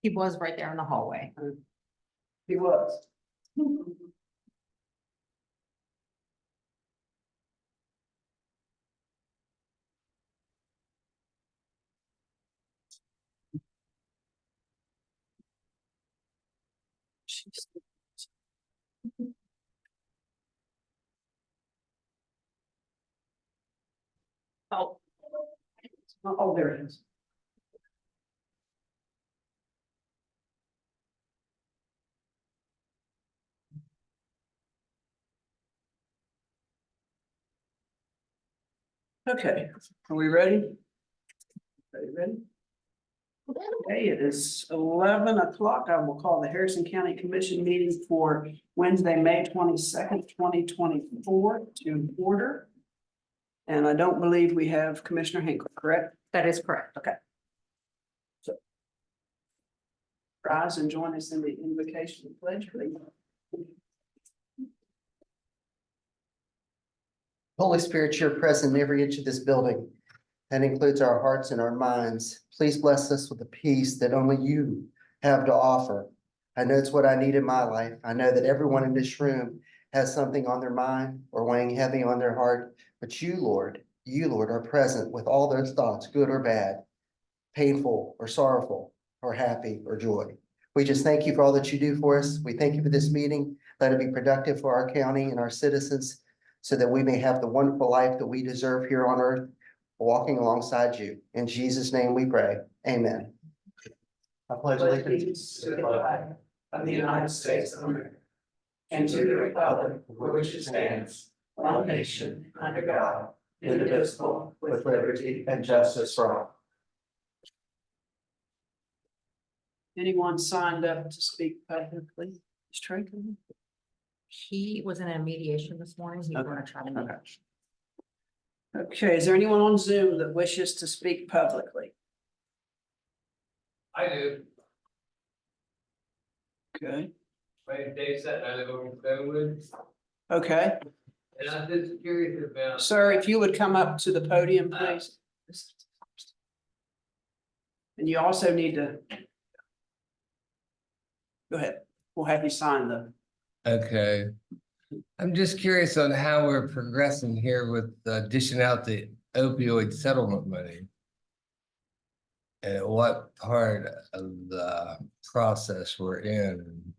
He was right there in the hallway. He was. Oh, Oh, there it is. Okay, are we ready? Are you ready? Okay, it is 11 o'clock. I will call the Harrison County Commission meeting for Wednesday, May 22nd, 2024 to order. And I don't believe we have Commissioner Hinkle, correct? that is correct. Okay. So rise and join us in the invocation and pledge, please. Holy Spirit, you're present in every inch of this building. That includes our hearts and our minds. Please bless us with the peace that only you have to offer. I know it's what I need in my life. I know that everyone in this room has something on their mind or weighing heavy on their heart. But you, Lord, are present with all those thoughts, good or bad, painful or sorrowful, or happy or joy. We just thank you for all that you do for us. We thank you for this meeting. Let it be productive for our county and our citizens so that we may have the wonderful life that we deserve here on earth, walking alongside you. In Jesus' name we pray. Amen. I pledge allegiance To the flag of the United States of America and to the republic for which it stands, one nation, under God, indivisible, with liberty and justice for all. Anyone signed up to speak publicly? Ms. Traker? He was in a mediation this morning. He's Okay. gonna try to make. Okay, is there anyone on Zoom that wishes to speak publicly? I do. Okay, My name's Dave Sutton, I live over in Stonewood, okay. and I'm just curious about. Sir, if you would come up to the podium, please. And you also need to. Go ahead. We'll have you sign the. Okay. I'm just curious on how we're progressing here with dishing out the opioid settlement money. And what part of the process we're in.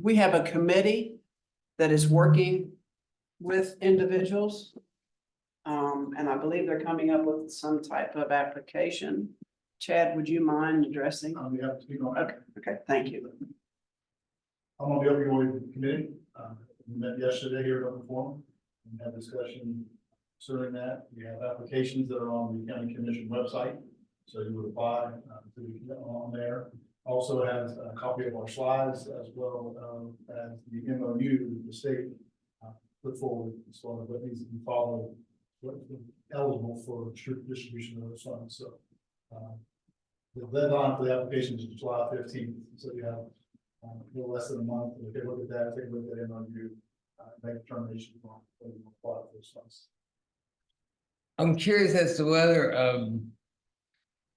We have a committee that is working with individuals. And I believe they're coming up with some type of application. Chad, would you mind addressing? We have to speak on Okay, okay, thank you. I'm on the opioid committee. We met yesterday here at Open Forum and had discussion concerning that. We have applications that are on the county commission website. So you would apply on there. Also has a copy of our slides as well as the MOU the state put forward as far as what needs to be followed, what is eligible for distribution of those funds. So the deadline for the application is July 15th. So you have a little less than a month. If they look at that, take a look at it on you, make a determination on whether you apply for those funds. I'm curious as to whether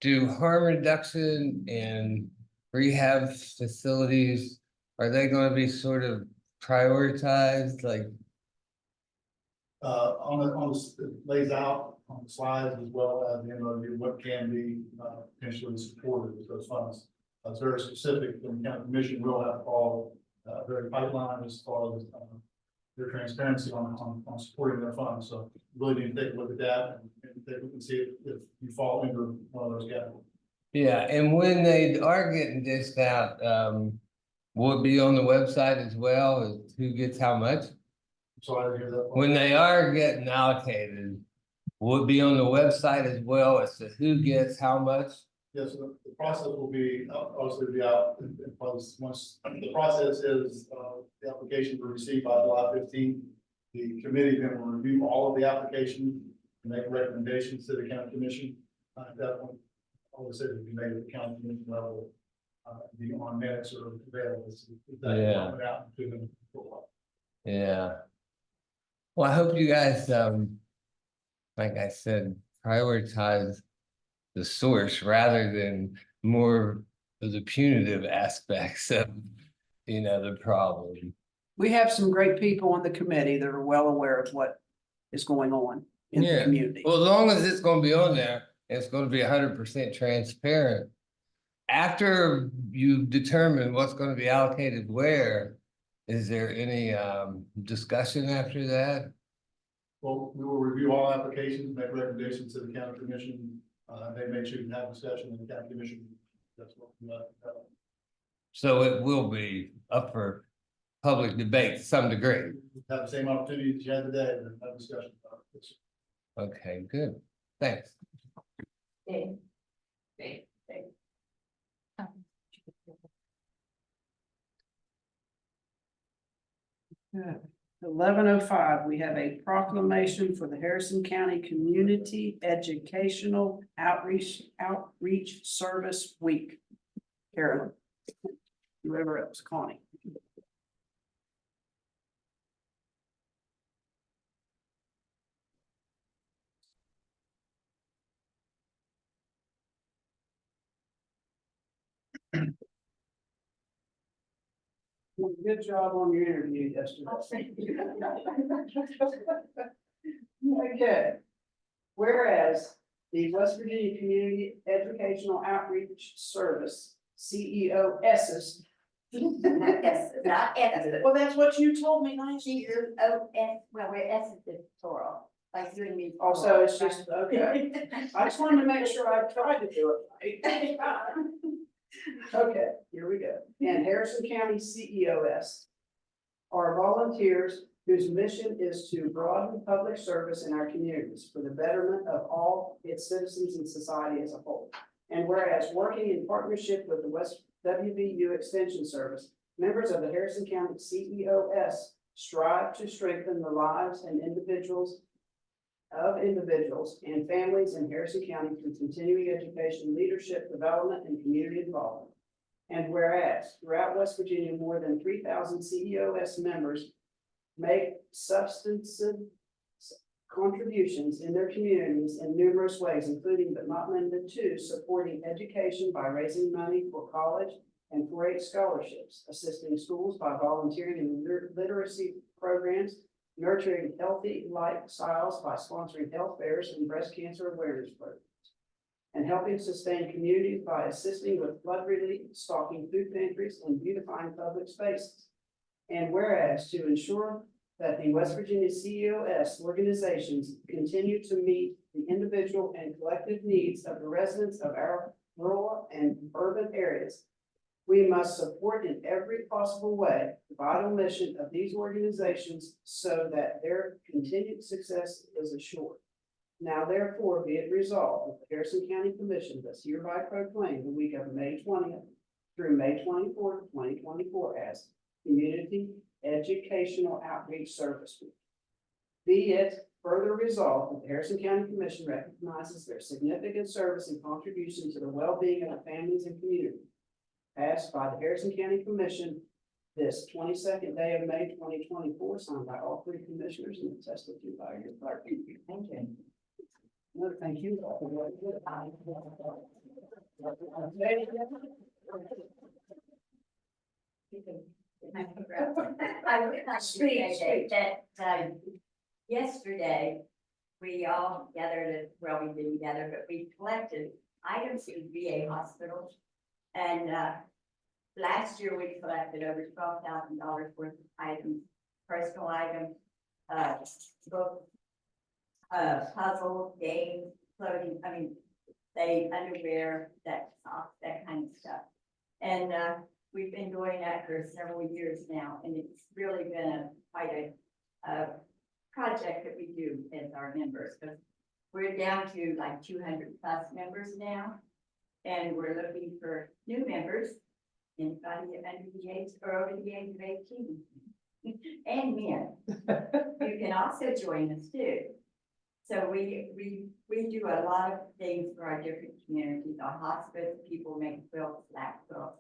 do harm reduction and rehab facilities, are they going to be sort of prioritized, like? It lays out on the slides as well as the MOU what can be potentially supported with those funds. It's very specific, and the county commission will have to follow very pipeline as far as their transparency on supporting their funds. So really need to take a look at that and take a look and see if you fall into one of those categories. Yeah, and when they are getting dished out, will it be on the website as well as who gets how much? So I hear that. When they are getting allocated, will it be on the website as well as to who gets how much? Yes, the process will be obviously be out in place once the process is the applications are received by July 15th. The committee then will review all of the applications and make recommendations to the county commission. At that point, all the decisions will be made at the county commission level. The on minutes are available. Yeah. Out to them for a while. Yeah, Well, I hope you guys, like I said, prioritize the source rather than more of the punitive aspects of, the problem. We have some great people on the committee that are well aware of what is going on in the Yeah, community. well, as long as it's gonna be on there, it's gonna be 100% transparent. After you determine what's gonna be allocated where, is there any discussion after that? Well, we will review all applications, make recommendations to the county commission. They may choose to have discussion in the county commission. That's what. So it will be up for public debate to some degree. Have the same opportunity that you had today, to have discussion about it. Okay, good, thanks. Good. 11:05, we have a proclamation for the Harrison County Community Educational Outreach Service Week. Carolyn. Whoever else, Connie. Good job on your interview yesterday. Okay. Whereas the West Virginia Community Educational Outreach Service, CEOSs. Yes, not S. Well, that's what you told me last year. CEOS, well, we're S is the plural, like you and me. Also, it's just, okay. I just wanted to make sure I tried to do it right. Okay, here we go. And Harrison County CEOS are volunteers whose mission is to broaden public service in our communities for the betterment of all its citizens and society as a whole. And whereas working in partnership with the West WVU Extension Service, members of the Harrison County CEOS strive to strengthen the lives and individuals and families in Harrison County through continuing education, leadership development, and community involvement. And whereas throughout West Virginia, more than 3,000 CEOS members make substantive contributions in their communities in numerous ways, including but not limited to supporting education by raising money for college and 4-H scholarships, assisting schools by volunteering in literacy programs, nurturing healthy lifestyles by sponsoring health fairs and breast cancer awareness programs, and helping sustain communities by assisting with flood relief, stocking food pantries, and beautifying public spaces. And whereas to ensure that the West Virginia CEOS organizations continue to meet the individual and collective needs of the residents of our rural and urban areas, we must support in every possible way the vital mission of these organizations so that their continued success is assured. Now therefore be it resolved that the Harrison County Commission does hereby proclaim the week of May 20th through May 24th, 2024 as Community Educational Outreach Service Week. Be it further resolved that the Harrison County Commission recognizes their significant service and contribution to the well-being of our families and community. Passed by the Harrison County Commission this 22nd day of May 2024, signed by all 3 commissioners and attested to by your clerk. Thank you. No, thank you. I would appreciate that, yesterday, we all gathered at, well, we didn't gather, but we collected items in VA hospitals. And, last year we collected over $12,000 worth of items, personal items, books, puzzle, games, clothing, underwear, that socks, that kind of stuff. And, we've been doing that for several years now, and it's really been quite a project that we do as our members, because we're down to like 200+ members now, and we're looking for new members, anybody under the age or over the age of 18, and men. You can also join us too. So we do a lot of things for our different communities. Our hospice people make quilts, lap quilts.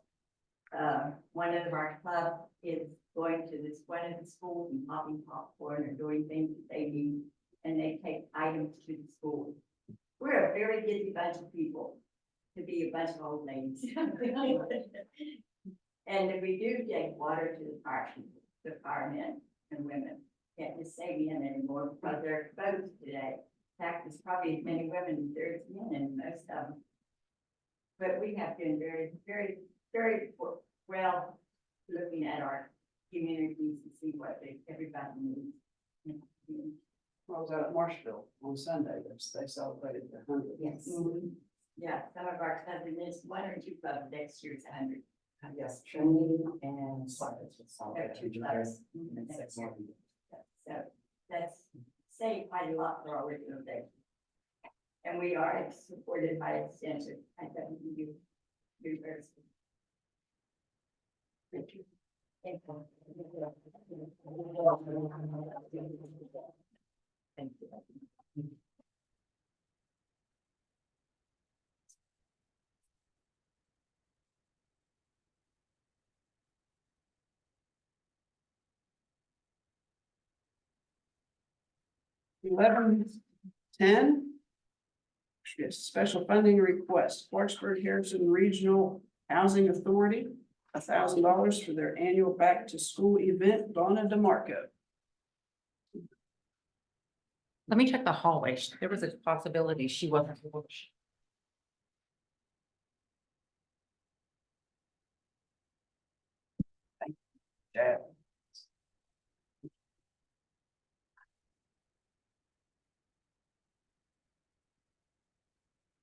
one of our club is going to this, one of the schools and popping popcorn or doing things that they need, and they take items to the school. We're a very busy bunch of people to be a bunch of old ladies. And we do take water to the firemen and women. Can't just say men anymore because they're exposed today. In fact, there's probably as many women as there is men in most of them. But we have been very, very, very well looking at our communities to see what everybody needs. I was out at Marshville on Sunday, they celebrated their 100th. Yes. Yeah, some of our cousins, there's one or two clubs next year's 100. Yes, Trinity and Science. There are two clubs. Next year. So that's saying quite a lot for our organization. And we are supported by extension at WU University. Thank you. Thank you. Eleven, 10. Yes, special funding request, Clarksburg Harrison Regional Housing Authority, $1,000 for their annual back to school event, Donna DeMarco. Let me check the hallway. There was a possibility she wasn't. Yeah.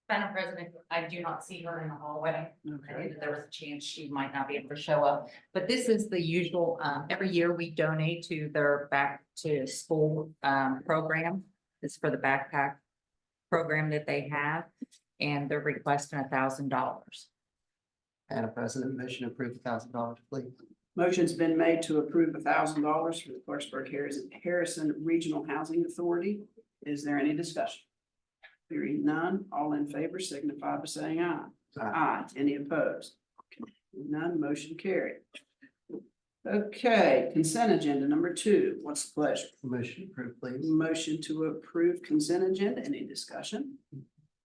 Madam President, I do not see her in the hallway. I knew Okay. that there was a chance she might not be able to show up, but this is the usual, every year we donate to their back to school, program. This is for the backpack program that they have, and they're requesting $1,000. Madam President, motion to approve $1,000, please. Motion's been made to approve $1,000 for the Clarksburg Harrison Regional Housing Authority. Is there any discussion? Hearing none, all in favor signify by saying aye. Aye. Any opposed? None, motion carried. Okay, consent agenda number 2. What's the pleasure? Motion approved, please. Motion to approve consent agenda. Any discussion?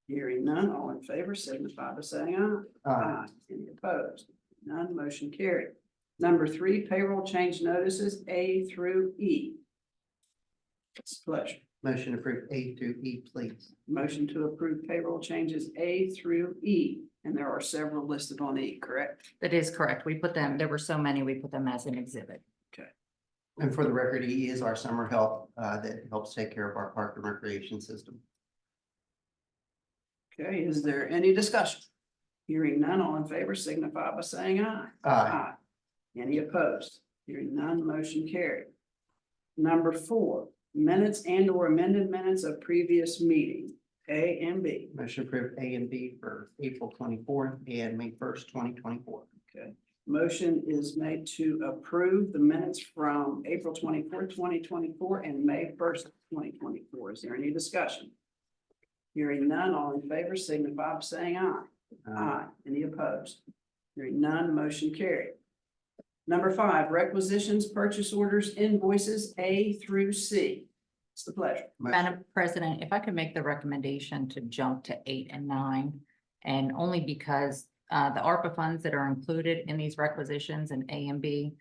Hearing none, all in favor signify by saying aye. Aye. Any opposed? None, motion carried. Number 3, payroll change notices A through E. It's a pleasure. Motion approved A through E, please. Motion to approve payroll changes A through E, and there are several listed on E, correct? That is correct. We put them, there were so many, we put them as an exhibit. And for the record, E is our summer help that helps take care of our park and recreation system. Okay, is there any discussion? Hearing none, all in favor signify by saying aye. Aye. Any opposed? Hearing none, motion carried. Number 4, minutes and or amended minutes of previous meeting, A and B. Motion approved A and B for April 24th and May 1st, 2024. Okay, motion is made to approve the minutes from April 24th, 2024 and May 1st, 2024. Is there any discussion? Hearing none, all in favor signify by saying aye. Aye. Any opposed? Hearing none, motion carried. Number 5, requisitions, purchase orders, invoices, A through C. It's the pleasure. Madam President, if I could make the recommendation to jump to 8 and 9, and only because the ARPA funds that are included in these requisitions in A and B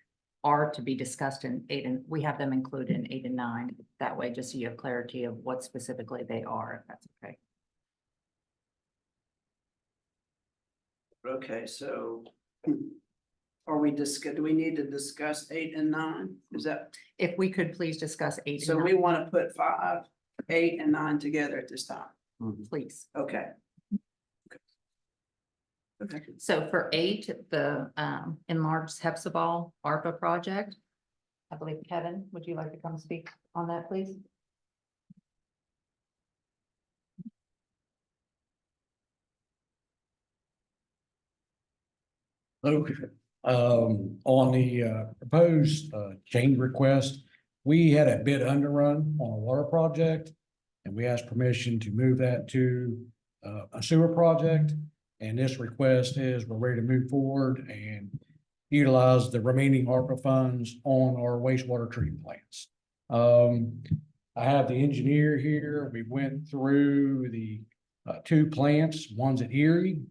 are to be discussed in 8, and we have them included in 8 and 9. That way, just so you have clarity of what specifically they are, if that's okay. Okay, so are we do we need to discuss 8 and 9? Is that, If we could please discuss 8 so and we 9, want to put 5, 8 and 9 together at this time? Mhm. please. Okay. Okay. So for 8, the enlarged Hepzibah ARPA project. I believe Kevin, would you like to come speak on that, please? Okay, on the proposed change request, we had a bid underrun on a water project. And we asked permission to move that to a sewer project. And this request is we're ready to move forward and utilize the remaining ARPA funds on our wastewater treatment plants. I have the engineer here. We went through the two plants. One's at Erie,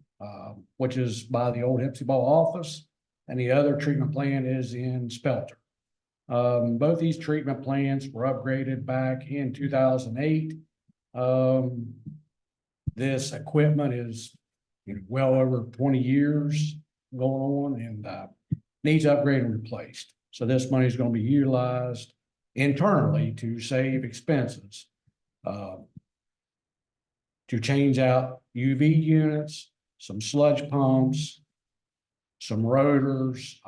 which is by the old Hipsy Ball office, and the other treatment plant is in Spelter. Both these treatment plants were upgraded back in 2008. This equipment is, well over 20 years going on and needs upgraded and replaced. So this money is going to be utilized internally to save expenses. To change out UV units, some sludge pumps, some rotors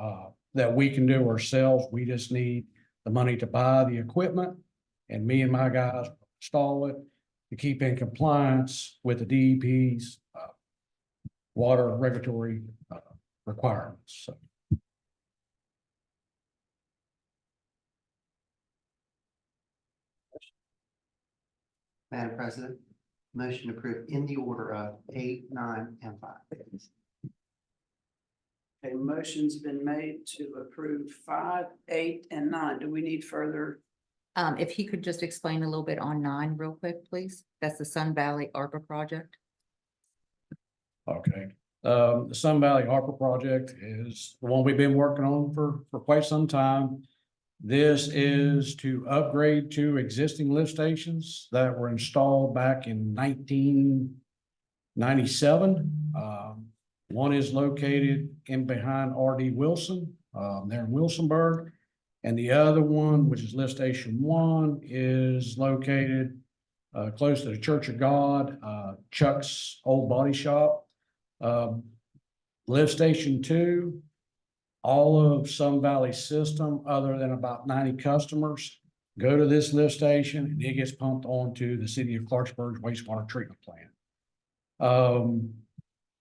that we can do ourselves. We just need the money to buy the equipment, and me and my guys install it to keep in compliance with the DEP's water regulatory requirements. So. Madam President, motion approved in the order of 8, 9, and 5. A motion's been made to approve 5, 8, and 9. Do we need further? If he could just explain a little bit on 9 real quick, please. That's the Sun Valley ARPA project. Okay, the Sun Valley ARPA project is the one we've been working on for quite some time. This is to upgrade 2 existing lift stations that were installed back in 1997. One is located in behind R.D. Wilson, there in Wilsonburg. And the other one, which is lift station 1, is located close to the Church of God, Chuck's old body shop. Lift station 2, all of Sun Valley system, other than about 90 customers, go to this lift station and it gets pumped onto the city of Clarksburg's wastewater treatment plant.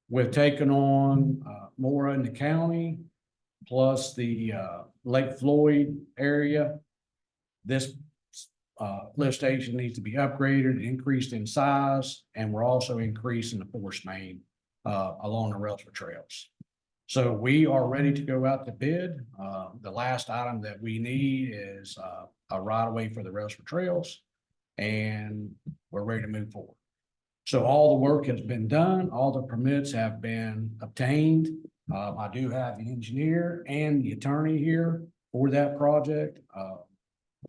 We've taken on more in the county, plus the Lake Floyd area. This lift station needs to be upgraded, increased in size, and we're also increasing the force main along the rails for trails. So we are ready to go out to bid. The last item that we need is a right of way for the rails for trails, and we're ready to move forward. So all the work has been done. All the permits have been obtained. I do have the engineer and the attorney here for that project.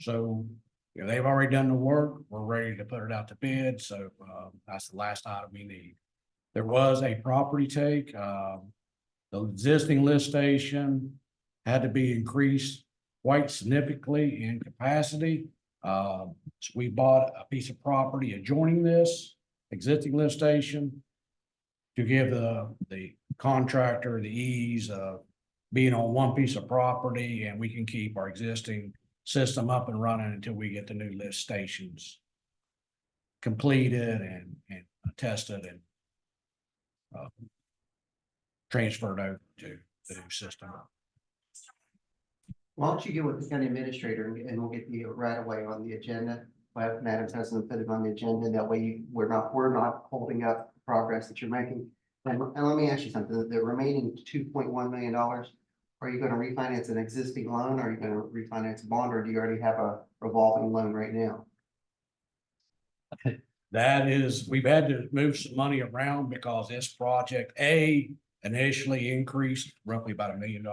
So they've already done the work. We're ready to put it out to bid. So that's the last item we need. There was a property take. The existing lift station had to be increased quite significantly in capacity. So we bought a piece of property adjoining this existing lift station to give the contractor the ease of being on one piece of property, and we can keep our existing system up and running until we get the new lift stations completed and tested and transferred over to the new system. Why don't you get with the county administrator and we'll get the right away on the agenda. Madam President, put it on the agenda. That way we're not holding up progress that you're making. And let me ask you something. The remaining $2.1 million, are you going to refinance an existing loan? Are you going to refinance a bond, or do you already have a revolving loan right now? That is, we've had to move some money around because this project initially increased roughly about $1 million.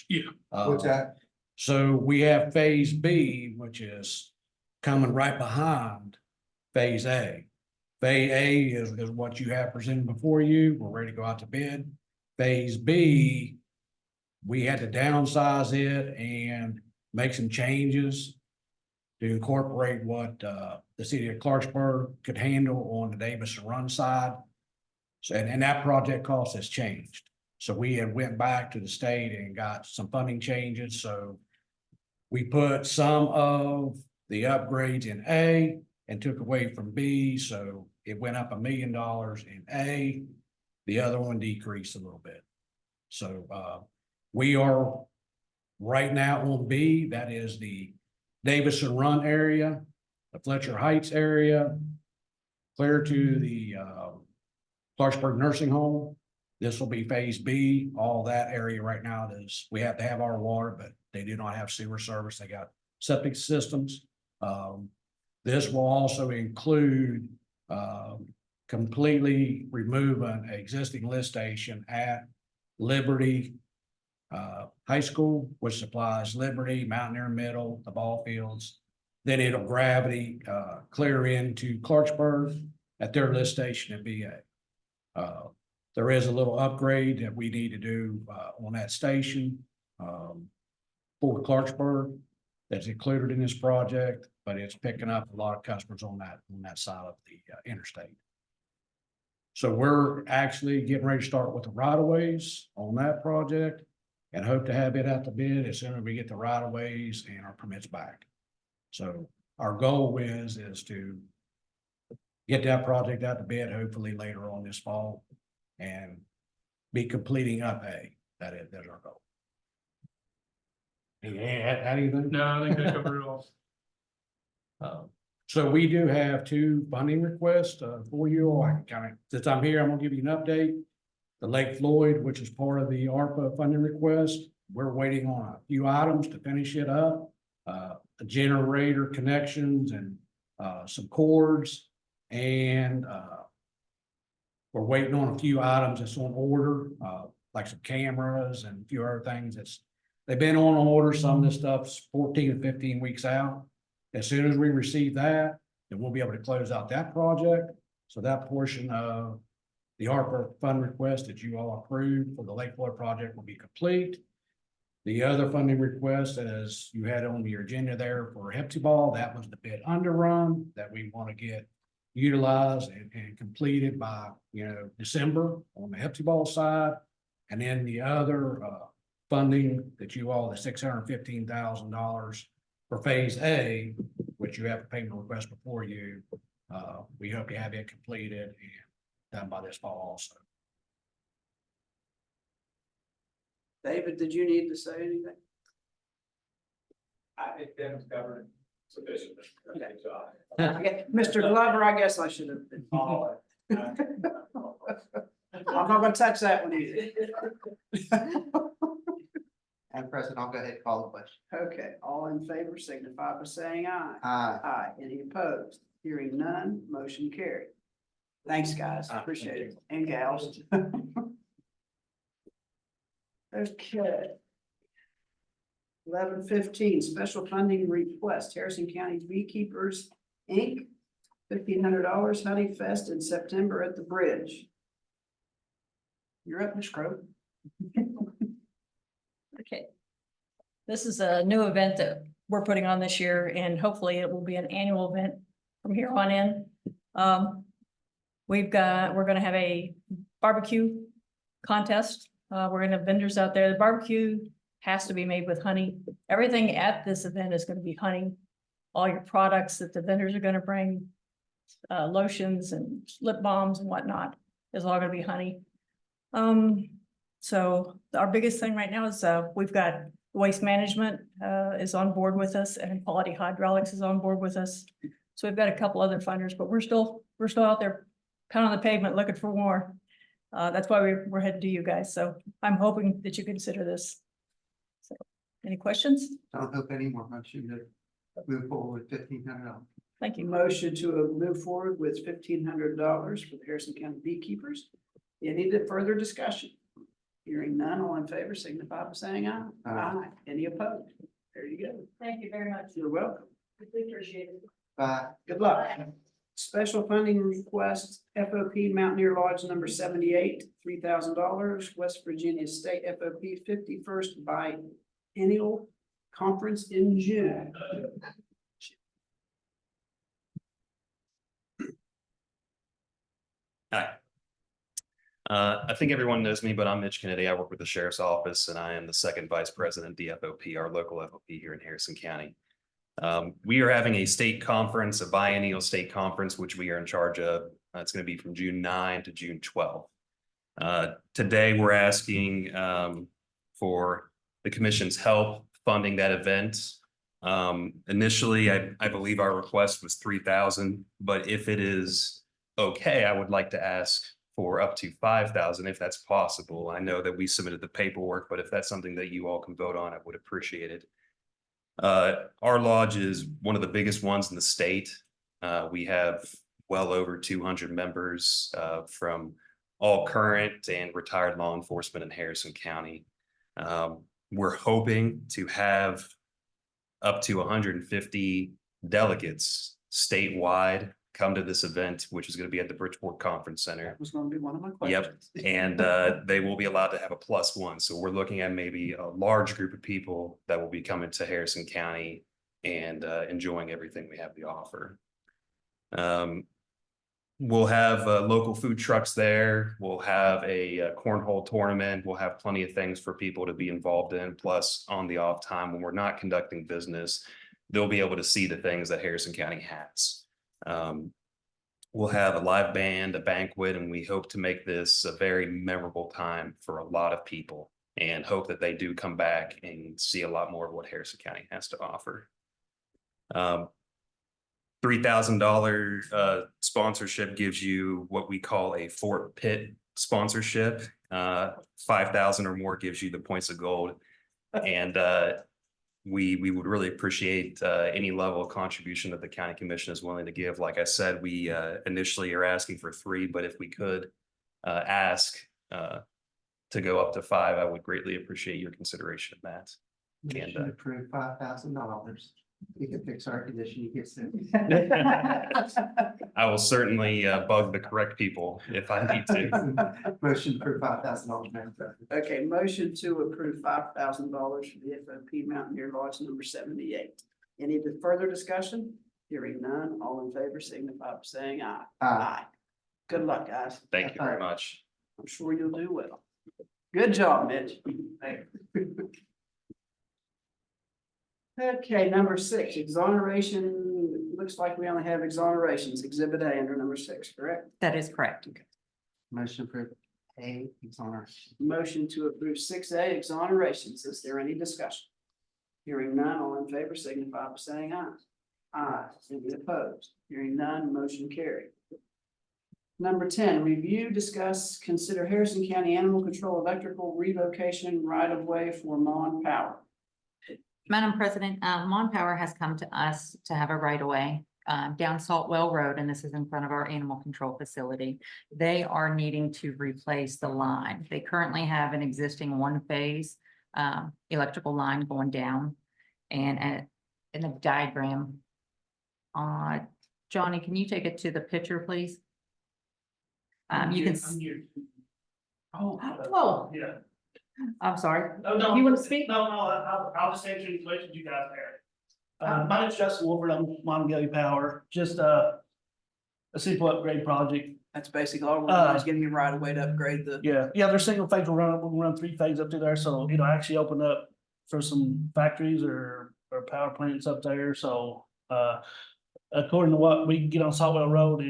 Yeah. What's that? So we have phase B, which is coming right behind phase A. Phase A is what you have presented before you. We're ready to go out to bid. Phase B, we had to downsize it and make some changes to incorporate what the city of Clarksburg could handle on the Davis Run side. So, and that project cost has changed. So we had went back to the state and got some funding changes. So we put some of the upgrades in A and took away from B. So it went up $1 million in A. The other one decreased a little bit. So we are right now on B. That is the Davison Run area, the Fletcher Heights area, clear to the Clarksburg Nursing Home. This will be phase B. All that area right now is, we have to have our water, but they do not have sewer service. They got septic systems. This will also include completely remove an existing lift station at Liberty High School, which supplies Liberty, Mountaineer Middle, the ball fields. Then it'll gravity clear into Clarksburg at their lift station in VA. There is a little upgrade that we need to do on that station for Clarksburg that's included in this project, but it's picking up a lot of customers on that side of the interstate. So we're actually getting ready to start with the right of ways on that project and hope to have it out to bid as soon as we get the right of ways and our permits back. So our goal is to get that project out to bid hopefully later on this fall and be completing up A. That's our goal. Anything? No, I think that covered it all. So we do have two funding requests for you all. I can kind of, since I'm here, I'm gonna give you an update. The Lake Floyd, which is part of the ARPA funding request, we're waiting on a few items to finish it up. A generator connections and some cords, and we're waiting on a few items that's on order, like some cameras and a few other things they've been on order. Some of this stuff's 14 to 15 weeks out. As soon as we receive that, then we'll be able to close out that project. So that portion of the ARPA fund request that you all approved for the Lake Floyd project will be complete. The other funding request, as you had on your agenda there for Hepzibah, that was the bid underrun that we want to get utilized and completed by, December on the Hepzibah side. And then the other funding that you all, the $615,000 for phase A, which you have a payment request before you, we hope to have it completed and done by this fall also. David, did you need to say anything? I think Tim's covered it sufficiently. Okay. Mr. Glover, I guess I should have been. I'm not gonna touch that one either. Madam President, I'll go ahead and call the question. Okay, all in favor signify by saying aye. Aye. Aye. Any opposed? Hearing none, motion carried. Thanks, guys. Appreciate it. And gals. Okay. 11:15, special funding request, Harrison County Beekeepers, Inc., $1,500 Honey Fest in September at the bridge. You're up, Ms. Crowe. Okay. This is a new event that we're putting on this year, and hopefully it will be an annual event from here on in. We're gonna have a barbecue contest. We're gonna have vendors out there. The barbecue has to be made with honey. Everything at this event is gonna be honey. All your products that the vendors are gonna bring, lotions and lip balms and whatnot, is all gonna be honey. So our biggest thing right now is, we've got Waste Management, is on board with us, and Quality Hydraulics is on board with us. So we've got a couple other funders, but we're still out there pounding on the pavement looking for more. That's why we're headed to you guys. So I'm hoping that you consider this. So, any questions? I don't hope anymore. I'm sure to move forward with $1,500. Thank you. Motion to move forward with $1,500 for the Harrison County Beekeepers. Any further discussion? Hearing none, all in favor signify by saying aye. Aye. Any opposed? There you go. Thank you very much. You're welcome. We appreciate it. Bye. Good luck. Special funding request, FOP Mountaineer Lodge number 78, $3,000, West Virginia State FOP 51st Biennial Conference in June. Hi. I think everyone knows me, but I'm Mitch Kennedy. I work with the Sheriff's Office and I am the second Vice President DFOP, our local FOP here in Harrison County. We are having a state conference, a biennial state conference, which we are in charge of. It's going to be from June 9 to June 12. Today, we're asking for the commission's help funding that event. Initially, I believe our request was $3,000, but if it is okay, I would like to ask for up to 5,000 if that's possible. I know that we submitted the paperwork, but if that's something that you all can vote on, I would appreciate it. Our lodge is one of the biggest ones in the state. We have well over 200 members from all current and retired law enforcement in Harrison County. We're hoping to have up to 150 delegates statewide come to this event, which is going to be at the Bridgeport Conference Center. That was gonna be one of my Yep, questions. and they will be allowed to have a +1. So we're looking at maybe a large group of people that will be coming to Harrison County and enjoying everything we have to offer. We'll have local food trucks there. We'll have a cornhole tournament. We'll have plenty of things for people to be involved in. Plus, on the off time when we're not conducting business, they'll be able to see the things that Harrison County has. We'll have a live band, a banquet, and we hope to make this a very memorable time for a lot of people and hope that they do come back and see a lot more of what Harrison County has to offer. $3,000 sponsorship gives you what we call a Fort Pitt sponsorship. 5,000 or more gives you the points of gold. And we would really appreciate any level of contribution that the county commission is willing to give. Like I said, we initially are asking for 3, but if we could ask to go up to 5, I would greatly appreciate your consideration of that. Motion to approve $5,000. We can fix our condition, you get sent. I will certainly bug the correct people if I need to. Motion to approve $5,000, Madam President. Okay, motion to approve $5,000 for the FOP Mountaineer Lodge number 78. Any further discussion? Hearing none, all in favor signify by saying aye. Aye. Good luck, guys. Thank you very much. I'm sure you'll do well. Good job, Mitch. Okay, number 6, exoneration. Looks like we only have exonerations, Exhibit A under number 6, correct? That is correct. Motion approved. A, exoneration. Motion to approve 6A, exonerations. Is there any discussion? Hearing none, all in favor signify by saying aye. Aye. Any opposed? Hearing none, motion carried. Number 10, review, discuss, consider Harrison County Animal Control Electrical Revocation right-of-way for Mon Power. Madam President, Mon Power has come to us to have a right of way down Saltwell Road, and this is in front of our animal control facility. They are needing to replace the line. They currently have an existing one-phase electrical line going down. And in the diagram, Johnny, can you take it to the picture, please? You can. Oh, Yeah. I'm sorry. Oh, no. You want to speak? No, I'll just answer any questions you guys have. My name's Justin Wolford, I'm Montague Power, just a simple upgrade project. That's basically all we're doing is getting a right of way to upgrade the. Yeah, they're single phase, we'll run 3-phase up to there, so it'll actually open up for some factories or power plants up there, so. According to what we get on Saltwell Road,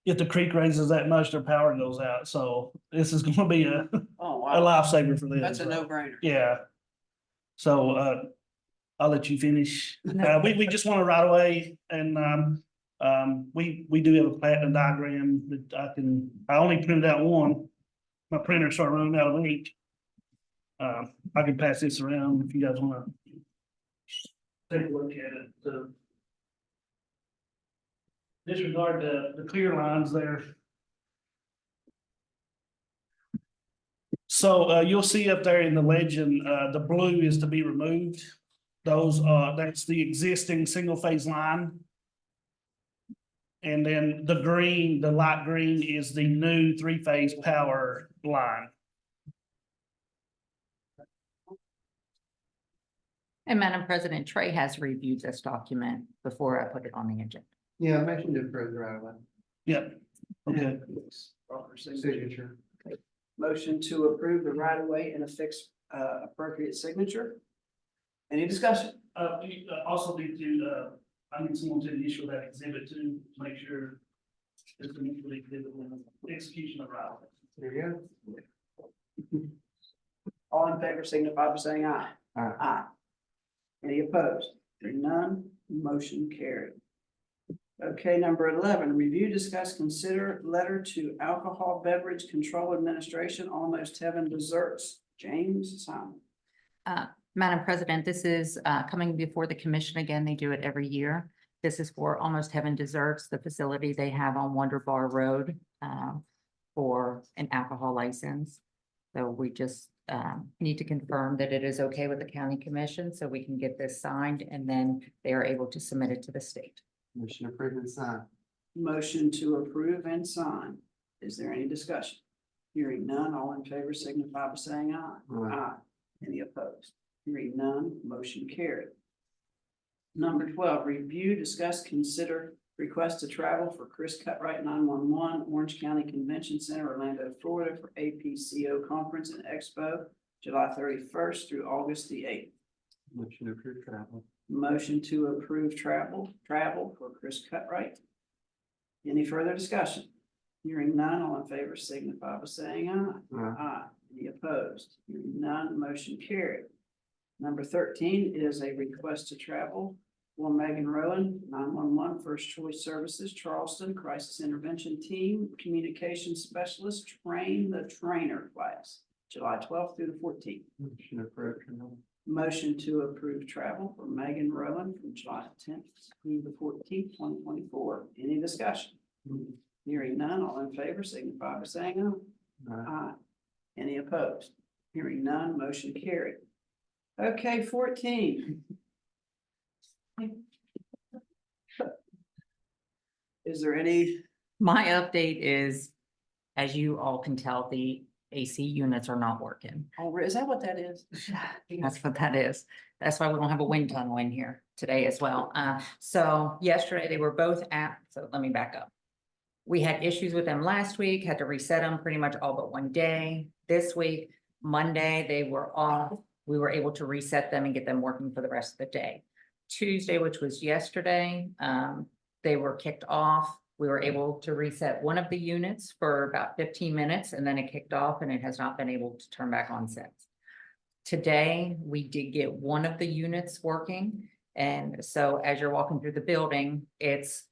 if the creek raises that much, their power goes out, so this is gonna be a Oh, a wow. lifesaver for them. That's a no-brainer. Yeah. So, I'll let you finish. We just want to right away and, we do have a plat and diagram that I only printed out one. My printer started running out of ink. I can pass this around if you guys want to take a look at it. So disregard the clear lines there. So you'll see up there in the legend, the blue is to be removed. That's the existing single phase line. And then the green, the light green is the new 3-phase power line. And Madam President, Trey has reviewed this document before I put it on the agenda. Yeah, motion to approve the right of way. Yep. Okay. Proper signature. Signature. Motion to approve the right of way and affix appropriate signature. Any discussion? We also need to, I need someone to initial that exhibit to make sure it's an exhibit in the execution of right. There you go. All in favor signify by saying aye. Aye. Aye. Any opposed? Hearing none, motion carried. Okay, number 11, review, discuss, consider letter to Alcohol Beverage Control Administration, Almost Heaven Desserts. James Simon. Madam President, this is coming before the commission again. They do it every year. This is for Almost Heaven Desserts, the facility they have on Wonder Bar Road for an alcohol license. So we just need to confirm that it is okay with the county commission so we can get this signed and then they are able to submit it to the state. Motion approved and signed. Motion to approve and sign. Is there any discussion? Hearing none, all in favor signify by saying aye. Aye. Any opposed? Hearing none, motion carried. Number 12, review, discuss, consider request to travel for Chris Cutright 911 Orange County Convention Center, Orlando, Florida for APCO Conference and Expo, July 31st through August the 8th. Motion approved travel. Motion to approve travel for Chris Cutright. Any further discussion? Hearing none, all in favor signify by saying aye. Aye. Aye. Any opposed? Hearing none, motion carried. Number 13 is a request to travel for Megan Rowan, 911 First Choice Services, Charleston Crisis Intervention Team, Communication Specialist, Train the Trainer class, July 12th through the 14th. Motion approved travel. Motion to approve travel for Megan Rowan from July 10th through the 14th, 2024. Any discussion? Hearing none, all in favor signify by saying aye. Aye. Aye. Any opposed? Hearing none, motion carried. Okay, 14. Is there any, My update is, as you all can tell, the AC units are not working. is that what that is? That's what that is. That's why we don't have a wind tunnel in here today as well. So yesterday they were both so let me back up. We had issues with them last week, had to reset them pretty much all but one day. This week, Monday, they were off. We were able to reset them and get them working for the rest of the day. Tuesday, which was yesterday, they were kicked off. We were able to reset one of the units for about 15 minutes and then it kicked off and it has not been able to turn back on since. Today, we did get one of the units working. And so as you're walking through the building, it's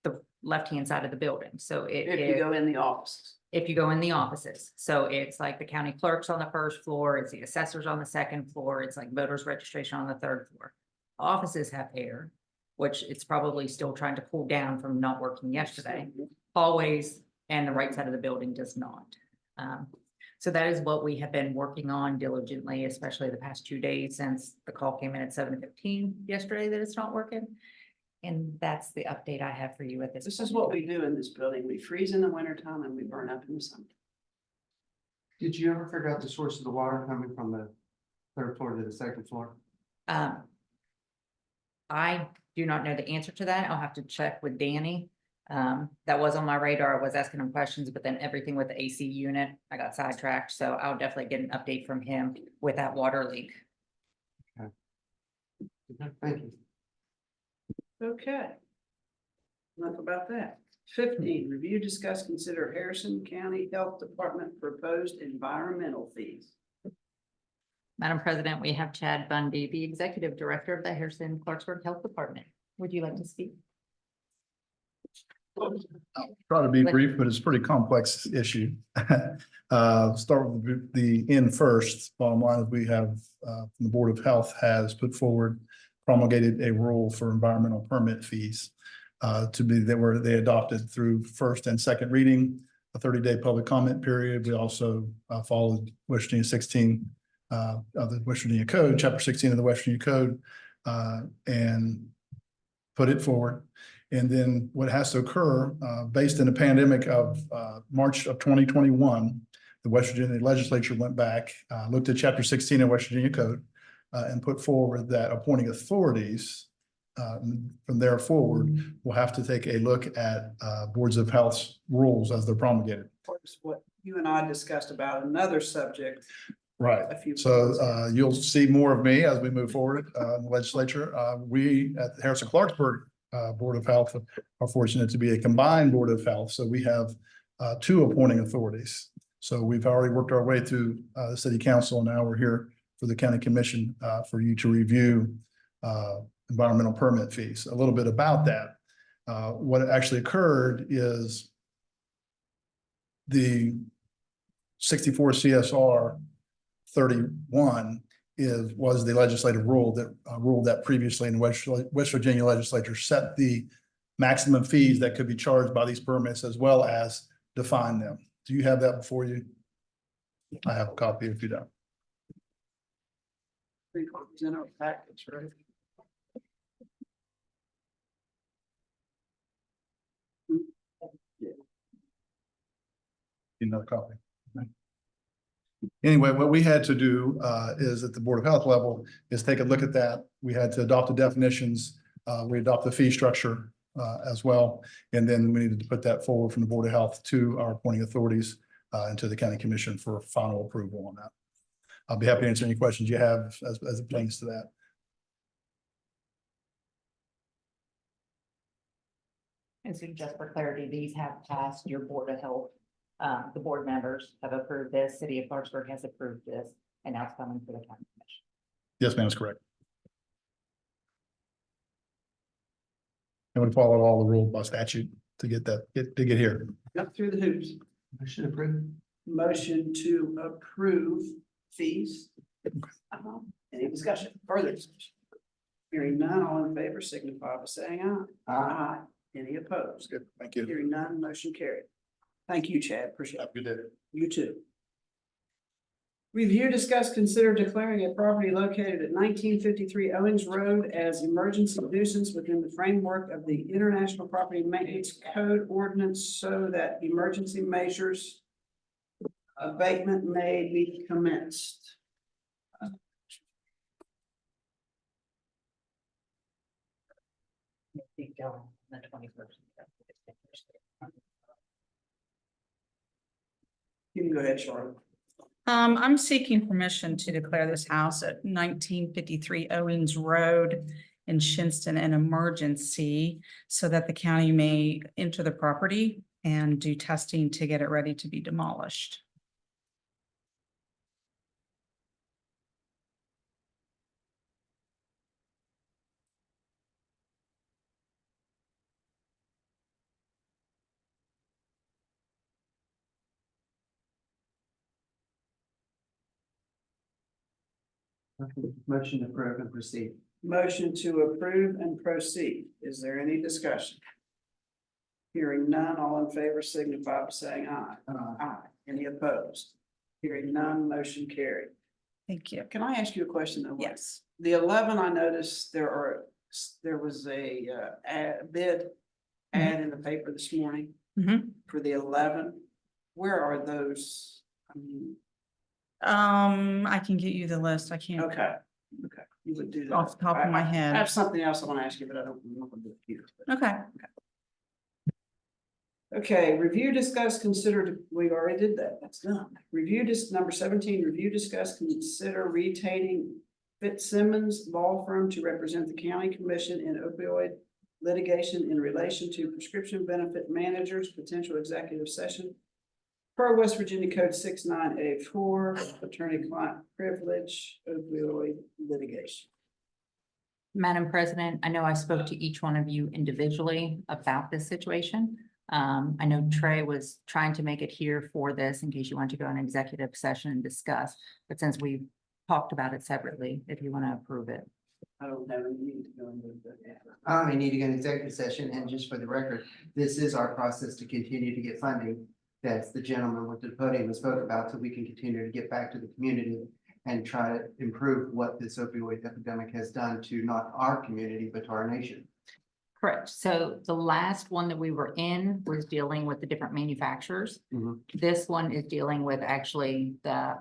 the left-hand side of the building. So If you go in the offices. if you go in the offices. So it's like the county clerk's on the first floor, it's the assessors on the second floor, it's like voters registration on the third floor. Offices have air, which it's probably still trying to cool down from not working yesterday. Hallways and the right side of the building does not. So that is what we have been working on diligently, especially the past 2 days since the call came in at 7:15 yesterday that it's not working. And that's the update I have for you at this. This is point. what we do in this building. We freeze in the wintertime and we burn up in the summer. Did you ever figure out the source of the water coming from the third floor to the second floor? I do not know the answer to that. I'll have to check with Danny. That was on my radar. I was asking him questions, but then everything with the AC unit, I got sidetracked. So I'll definitely get an update from him with that water leak. Okay, thank you. Okay. Enough about that. 15, review, discuss, consider Harrison County Health Department proposed environmental fees. Madam President, we have Chad Bundy, the Executive Director of the Harrison Clarksburg Health Department. Would you like to speak? Try to be brief, but it's a pretty complex issue. Start with the end first. Bottom line is we have, the Board of Health has put forward, promulgated a rule for environmental permit fees to be that were they adopted through first and second reading, a 30-day public comment period. We also followed West Virginia 16 of the West Virginia Code, Chapter 16 of the West Virginia Code, and put it forward. And then what has to occur, based in the pandemic of March of 2021, the West Virginia legislature went back, looked at Chapter 16 of West Virginia Code, and put forward that appointing authorities from there forward will have to take a look at boards of health's rules as they're promulgated. Of course, what you and I discussed about another subject Right. a few. So months ago. you'll see more of me as we move forward in the legislature. We at the Harrison Clarksburg Board of Health are fortunate to be a combined Board of Health. So we have two appointing authorities. So we've already worked our way through the city council. Now we're here for the county commission for you to review environmental permit fees. A little bit about that. what actually occurred is the 64 CSR 31 was the legislative rule that ruled that previously in West Virginia legislature set the maximum fees that could be charged by these permits as well as define them. Do you have that before you? I have a copy if you don't. 3 copies in our package, right? Another copy. Anyway, what we had to do is at the Board of Health level is take a look at that. We had to adopt the definitions. We adopt the fee structure as well. And then we needed to put that forward from the Board of Health to our appointing authorities and to the county commission for final approval on that. I'll be happy to answer any questions you have as it pertains to that. And so just for clarity, these have passed your Board of Health. The board members have approved this, City of Clarksburg has approved this, and now it's coming to the county commission. Yes, ma'am, that's correct. And we followed all the rules by statute to get that, to get here. Got through the hoops. Motion approved. Motion to approve fees. Any discussion, further discussion? Hearing none, all in favor signify by saying aye. Aye. Any opposed? Good, thank you. Hearing none, motion carried. Thank you, Chad. Appreciate Have it. a good day. You too. Review, discuss, consider declaring a property located at 1953 Owens Road as emergency nuisance within the framework of the International Property Maintenance Code ordinance so that emergency measures abatement may be commenced. Keep going on the 21st. You can go ahead, Charlotte. I'm seeking permission to declare this house at 1953 Owens Road in Shinston an emergency so that the county may enter the property and do testing to get it ready to be demolished. Motion to approve and proceed. Motion to approve and proceed. Is there any discussion? Hearing none, all in favor signify by saying aye. Aye. Any opposed? Hearing none, motion carried. Thank you. Can I ask you a question though? Yes. The 11, I noticed there was a bid ad in the paper this morning Mhm. for the 11. Where are those? I mean, I can get you the list. I can't okay, you would do that. off the top of my I head. have something else I want to ask you, but I don't remember it here. Okay. Okay, review, discuss, consider, we already did that, that's done. Review, number 17, review, discuss, consider retaining Fitzsimmons Law Firm to represent the county commission in opioid litigation in relation to prescription benefit managers, potential executive session. Per West Virginia Code 69A4, attorney-client privilege, opioid litigation. Madam President, I know I spoke to each one of you individually about this situation. I know Trey was trying to make it here for this in case you want to go in executive session and discuss, but since we talked about it separately, if you want to approve it. I don't have any need to go into that. I need to get an executive session, and just for the record, this is our process to continue to get funding. That's the gentleman with the podium spoke about, so we can continue to get back to the community and try to improve what this opioid epidemic has done to not our community, but to our nation. Correct. So the last one that we were in was dealing with the different manufacturers. Mhm. This one is dealing with actually the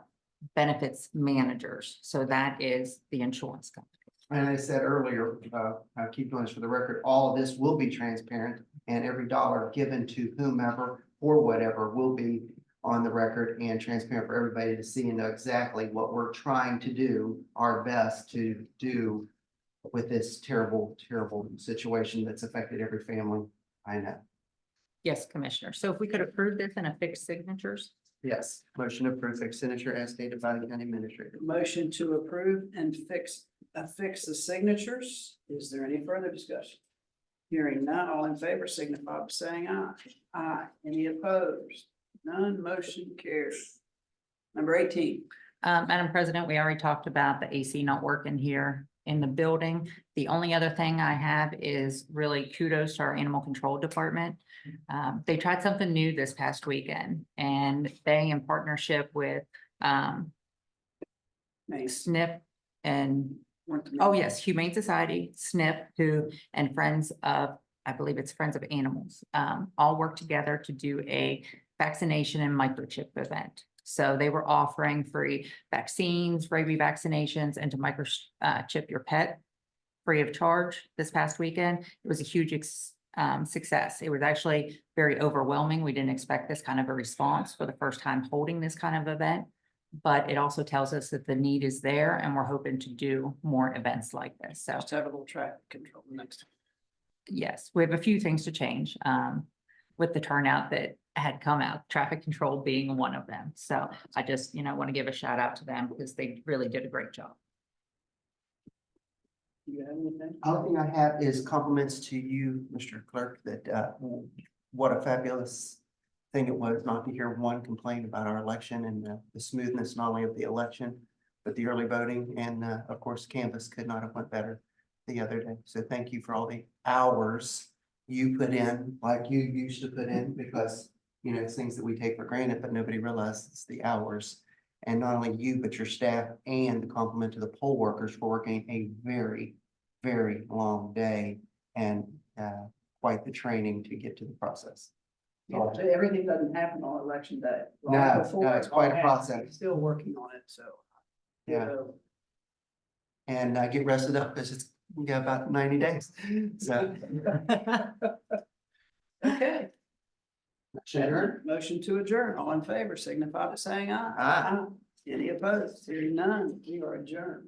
benefits managers. So that is the insurance company. And I said earlier, I'll keep doing this for the record, all of this will be transparent, and every dollar given to whomever or whatever will be on the record and transparent for everybody to see and know exactly what we're trying to do, our best to do with this terrible, terrible situation that's affected every family I know. Yes, Commissioner. So if we could approve this and affix signatures. Yes, motion to approve fixed signature as stated by the county administrator. Motion to approve and affix the signatures. Is there any further discussion? Hearing none, all in favor signify by saying aye. Aye. Any opposed? None, motion carries. Number 18. Madam President, we already talked about the AC not working here in the building. The only other thing I have is really kudos to our animal control department. They tried something new this past weekend, and they, in partnership with Nice. SNP and oh, yes, Humane Society, SNP, and Friends of, I believe it's Friends of Animals, all work together to do a vaccination and microchip event. So they were offering free vaccines, rabies vaccinations, and to microchip your pet free of charge this past weekend. It was a huge success. It was actually very overwhelming. We didn't expect this kind of a response for the first time holding this kind of event. But it also tells us that the need is there, and we're hoping to do more events like this. So Just have a little traffic control next time. yes, we have a few things to change with the turnout that had come out, traffic control being one of them. So I just, want to give a shout out to them because they really did a great job. You have anything? Only thing I have is compliments to you, Mr. Clerk, that what a fabulous thing it was not to hear one complaint about our election and the smoothness not only of the election, but the early voting. And of course, Canvas could not have went better the other day. So thank you for all the hours you put in, like you used to put in, because it's things that we take for granted, but nobody realizes the hours. And not only you, but your staff, and the compliment to the poll workers for working a very, very long day and quite the training to get to the process. Yeah, everything doesn't happen on election day. No, Before no, it's it quite all a happens. process. Still working on it, so. Yeah. And get rested up because it's got about 90 days. So. Okay, Sure. motion to adjourn. All in favor signify by saying aye. Aye. Any opposed? Hearing none, we are adjourned.